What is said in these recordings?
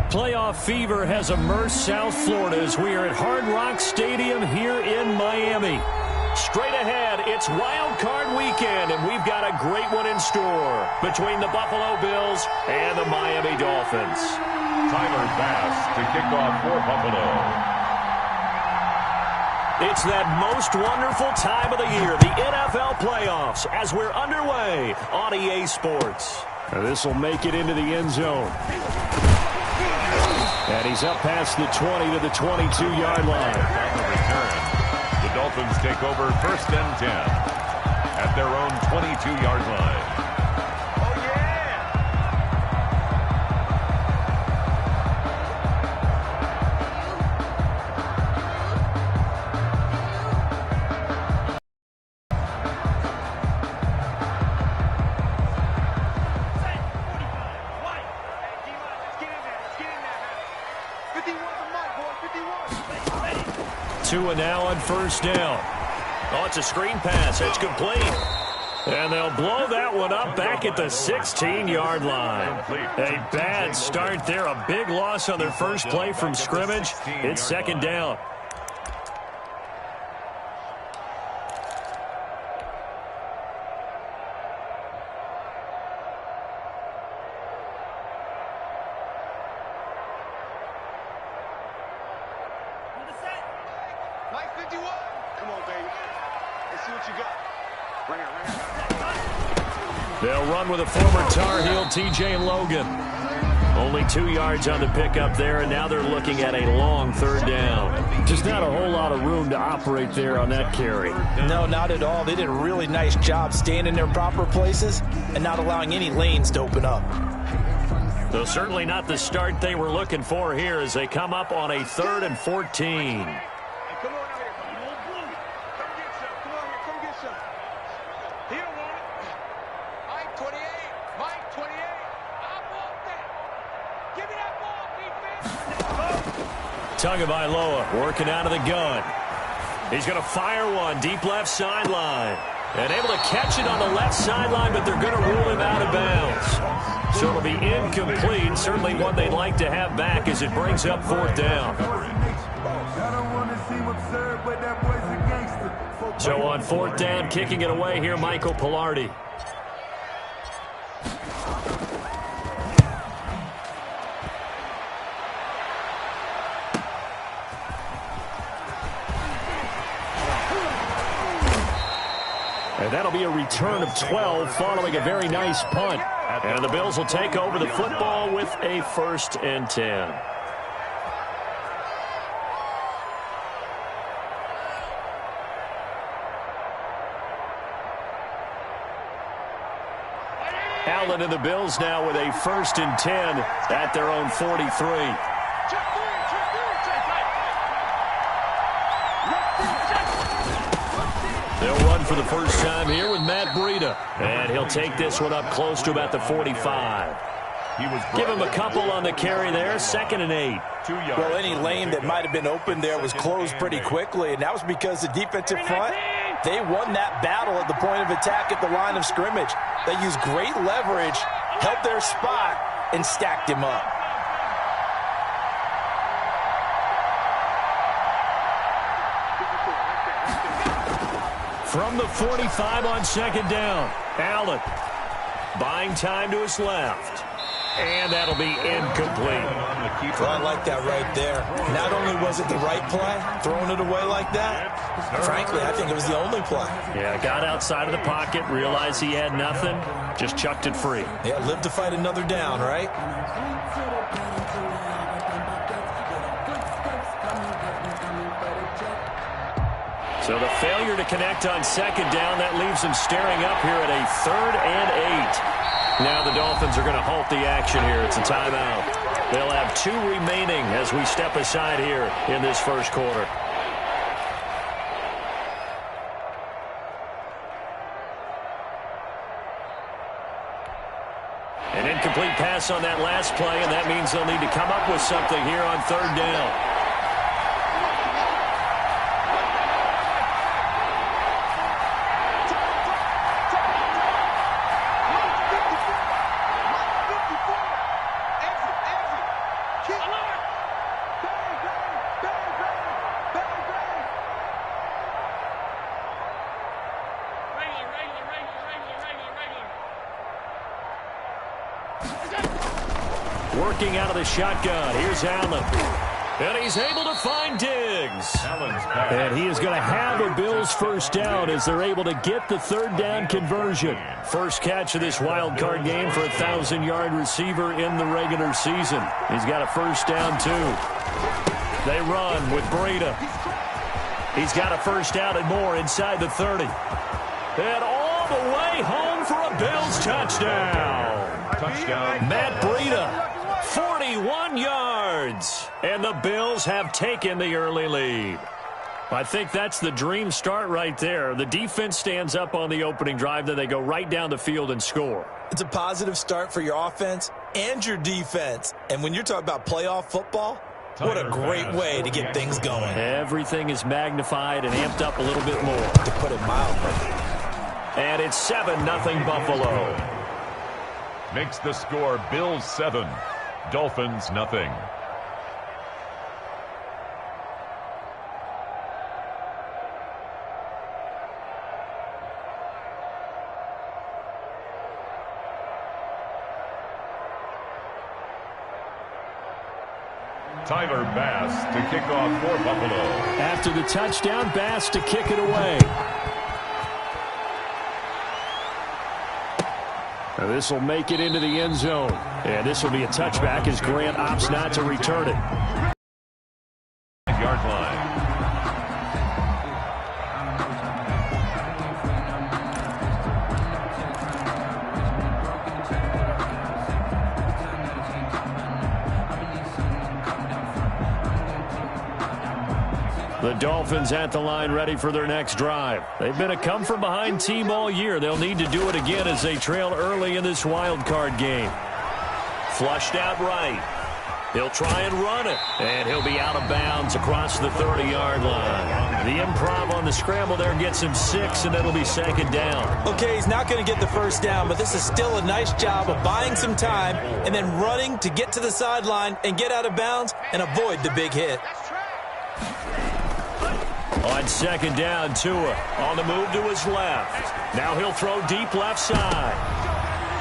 Playoff fever has immersed South Florida as we are at Hard Rock Stadium here in Miami. Straight ahead, it's Wild Card Weekend, and we've got a great one in store between the Buffalo Bills and the Miami Dolphins. Tyler Bass to kick off for Buffalo. It's that most wonderful time of the year, the NFL playoffs, as we're underway on EA Sports. This will make it into the end zone. And he's up past the 20 to the 22-yard line. On the return, the Dolphins take over 1st and 10 at their own 22-yard line. Tua now on 1st down. Oh, it's a screen pass. It's complete. And they'll blow that one up back at the 16-yard line. A bad start there. A big loss on their first play from scrimmage. It's 2nd down. They'll run with a former Tar Heel, T.J. Logan. Only 2 yards on the pickup there, and now they're looking at a long 3rd down. Just not a whole lot of room to operate there on that carry. No, not at all. They did a really nice job staying in their proper places and not allowing any lanes to open up. Though certainly not the start they were looking for here as they come up on a 3rd and 14. Tagovailoa working out of the gun. He's going to fire one deep left sideline. And able to catch it on the left sideline, but they're going to rule him out of bounds. So it'll be incomplete. Certainly one they'd like to have back as it brings up 4th down. So on 4th down, kicking it away here, Michael Pilardi. And that'll be a return of 12 following a very nice punt. And the Bills will take over the football with a 1st and 10. Allen and the Bills now with a 1st and 10 at their own 43. They'll run for the first time here with Matt Breida. And he'll take this one up close to about the 45. Give him a couple on the carry there. 2nd and 8. Well, any lane that might have been open there was closed pretty quickly, and that was because the defensive front, they won that battle at the point of attack at the line of scrimmage. They used great leverage, held their spot, and stacked him up. From the 45 on 2nd down, Allen buying time to his left. And that'll be incomplete. Well, I like that right there. Not only was it the right play, throwing it away like that, frankly, I think it was the only play. Yeah, got outside of the pocket, realized he had nothing, just chucked it free. Yeah, live to fight another down, right? So the failure to connect on 2nd down, that leaves them staring up here at a 3rd and 8. Now the Dolphins are going to halt the action here. It's a timeout. They'll have 2 remaining as we step aside here in this 1st quarter. An incomplete pass on that last play, and that means they'll need to come up with something here on 3rd down. Kick. working out of the shotgun. Here's Allen. And he's able to find Diggs. And he is going to have a Bills first down as they're able to get the third down conversion. First catch of this wild card game for a 1,000-yard receiver in the regular season. He's got a first down, too. They run with Breida. He's got a first down and more inside the 30. And all the way home for a Bills touchdown. Touchdown. Matt Breida. 41 yards, and the Bills have taken the early lead. I think that's the dream start right there. The defense stands up on the opening drive, then they go right down the field and score. It's a positive start for your offense and your defense. And when you're talking about playoff football, what a great way to get things going. Everything is magnified and amped up a little bit more. To put it mildly. And it's 7-0 Buffalo. Makes the score Bills 7. Dolphins, nothing. Tyler Bass to kick off for Buffalo. After the touchdown, Bass to kick it away. This will make it into the end zone. And this will be a touchback as Grant opts not to return it. Yard line. The Dolphins at the line ready for their next drive. They've been a come-from-behind team all year. They'll need to do it again as they trail early in this wild card game. Flushed out right. He'll try and run it. And he'll be out of bounds across the 30-yard line. The improv on the scramble there gets him 6, and it'll be second down. Okay, he's not going to get the first down, but this is still a nice job of buying some time and then running to get to the sideline and get out of bounds and avoid the big hit. On second down, Tua on the move to his left. Now he'll throw deep left side.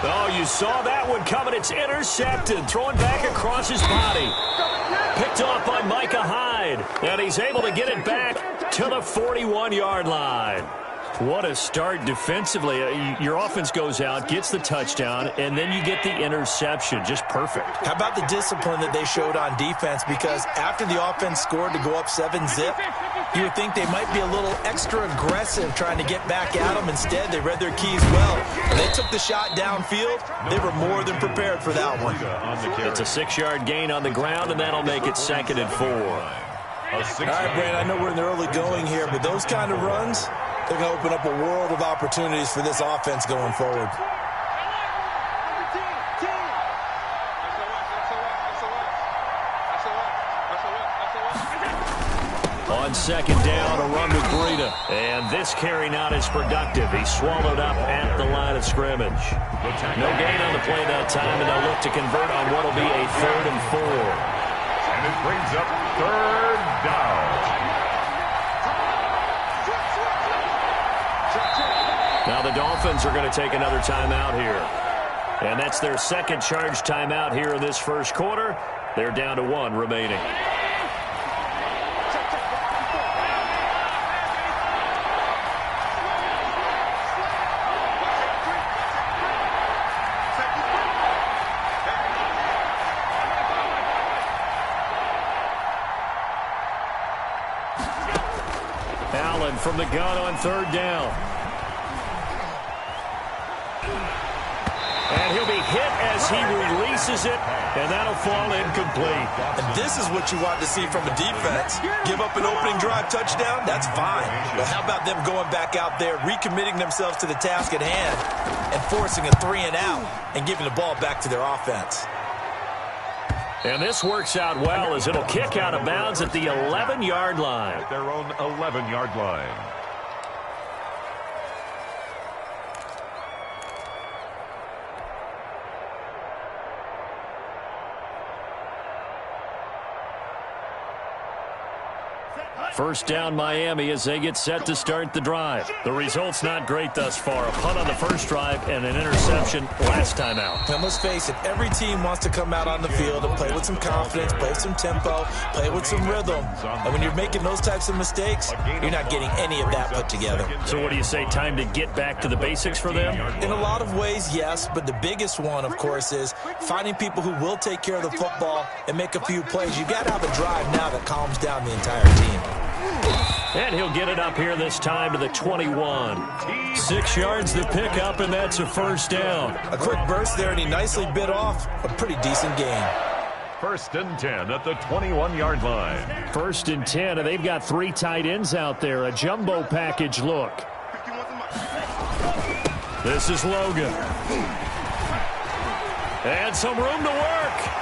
Oh, you saw that one coming. It's intercepted. Throwing back across his body. Picked off by Micah Hyde. And he's able to get it back to the 41-yard line. What a start defensively. Your offense goes out, gets the touchdown, and then you get the interception. Just perfect. How about the discipline that they showed on defense? Because after the offense scored to go up 7-zip, you would think they might be a little extra aggressive trying to get back at them. Instead, they read their keys well. When they took the shot downfield, they were more than prepared for that one. It's a 6-yard gain on the ground, and that'll make it 2nd and 4. All right, Brandon, I know we're in the early going here, but those kind of runs, they're going to open up a world of opportunities for this offense going forward. On second down, a run with Breida. And this carry not as productive. He's swallowed up at the line of scrimmage. No gain on the play that time, and they'll look to convert on what will be a 3rd and 4. And it brings up 3rd down. Now the Dolphins are going to take another timeout here. And that's their second charge timeout here in this first quarter. They're down to 1 remaining. Allen from the gun on 3rd down. And he'll be hit as he releases it, and that'll fall incomplete. And this is what you want to see from a defense. Give up an opening drive touchdown, that's fine. But how about them going back out there, recommitting themselves to the task at hand, and forcing a 3-and-out and giving the ball back to their offense. And this works out well as it'll kick out of bounds at the 11-yard line. At their own 11-yard line. First down Miami as they get set to start the drive. The result's not great thus far. A punt on the first drive and an interception last time out. And let's face it, every team wants to come out on the field and play with some confidence, play with some tempo, play with some rhythm. And when you're making those types of mistakes, you're not getting any of that put together. So what do you say, time to get back to the basics for them? In a lot of ways, yes, but the biggest one, of course, is finding people who will take care of the football and make a few plays. You got to have a drive now that calms down the entire team. And he'll get it up here this time to the 21. 6 yards to pick up, and that's a first down. A quick burst there, and he nicely bit off a pretty decent gain. First and 10 at the 21-yard line. First and 10, and they've got 3 tight ends out there. A jumbo package look. This is Logan. And some room to work.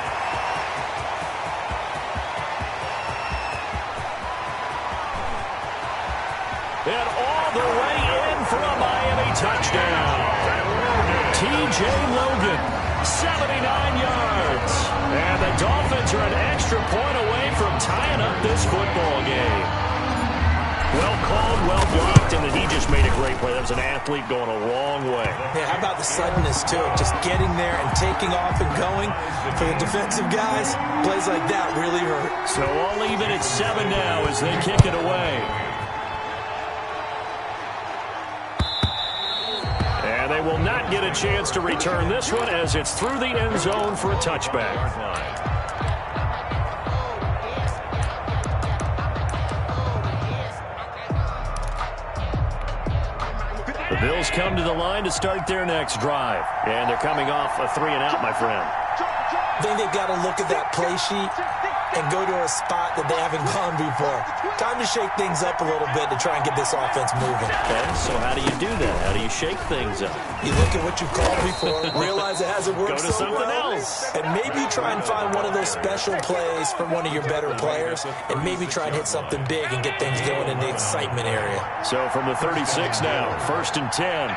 And all the way in for a Miami touchdown. T.J. Logan, 79 yards. And the Dolphins are an extra point away from tying up this football game. Well called, well blocked, and then he just made a great play. That was an athlete going a long way. Yeah, how about the suddenness, too? Just getting there and taking off and going. For the defensive guys, plays like that really hurt. So all even at 7 now as they kick it away. And they will not get a chance to return this one as it's through the end zone for a touchback. The Bills come to the line to start their next drive. And they're coming off a 3-and-out, my friend. I think they've got to look at that play sheet and go to a spot that they haven't gone before. Time to shake things up a little bit to try and get this offense moving. Okay, so how do you do that? How do you shake things up? You look at what you've called before, realize it hasn't worked Go to so something well, else. and maybe try and find one of those special plays from one of your better players, and maybe try and hit something big and get things going in the excitement area. So from the 36 now, first and 10.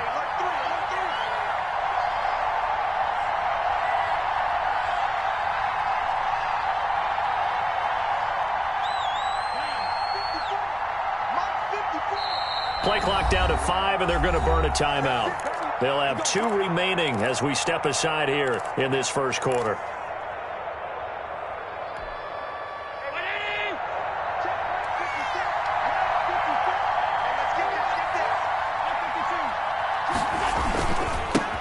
Play clock down to 5, and they're going to burn a timeout. They'll have 2 remaining as we step aside here in this first quarter.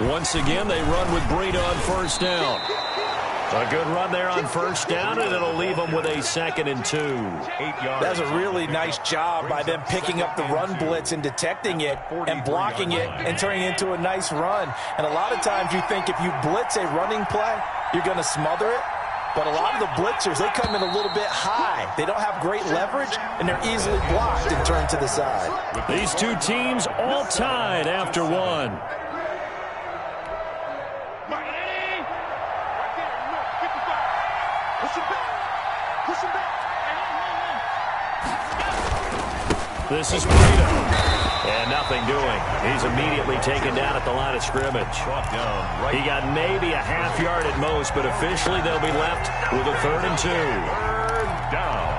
Once again, they run with Breida on first down. A good run there on first down, and it'll leave them with a 2nd and 2. 8 yards. That's a really nice job by them picking up the run blitz and detecting it and blocking it and turning it into a nice run. And a lot of times you think if you blitz a running play, you're going to smother it. But a lot of the blitzers, they come in a little bit high. They don't have great leverage, and they're easily blocked and turned to the side. These two teams all tied after 1. This is Breida. And nothing doing. He's immediately taken down at the line of scrimmage. He got maybe a half yard at most, but officially they'll be left with a 3rd and 2. 3rd down.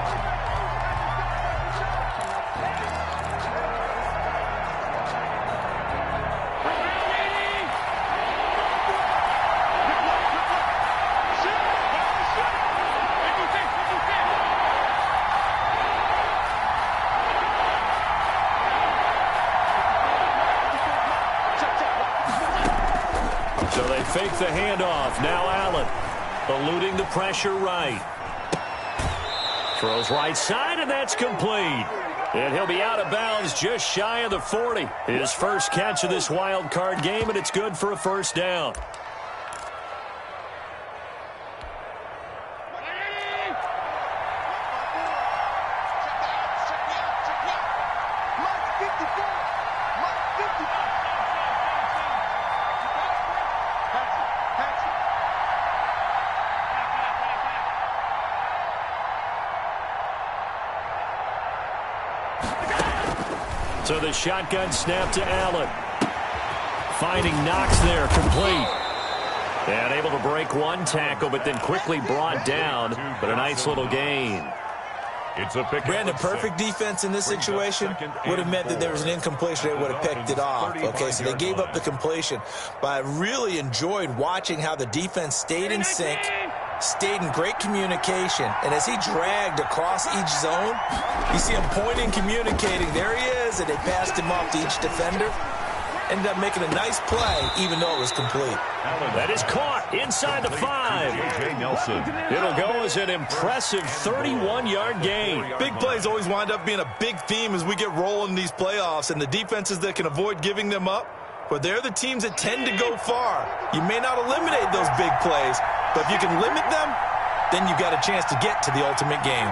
So they fake the handoff. Now Allen eluding the pressure right. Throws right side, and that's complete. And he'll be out of bounds just shy of the 40. His first catch of this wild card game, and it's good for a first down. So the shotgun snap to Allen. Finding Knox there, complete. And able to break one tackle, but then quickly brought down. But a nice little gain. It's a pick. Brandon, perfect defense in this situation would have meant that there was an incompletion. They would have picked it off. Okay, so they gave up the completion. But I really enjoyed watching how the defense stayed in sync, stayed in great communication. And as he dragged across each zone, you see him pointing, communicating. There he is, and they passed him off to each defender. Ended up making a nice play, even though it was complete. That is caught inside the 5. It'll go as an impressive 31-yard gain. Big plays always wind up being a big theme as we get rolling in these playoffs, and the defenses that can avoid giving them up, but they're the teams that tend to go far. You may not eliminate those big plays, but if you can limit them, then you've got a chance to get to the ultimate game.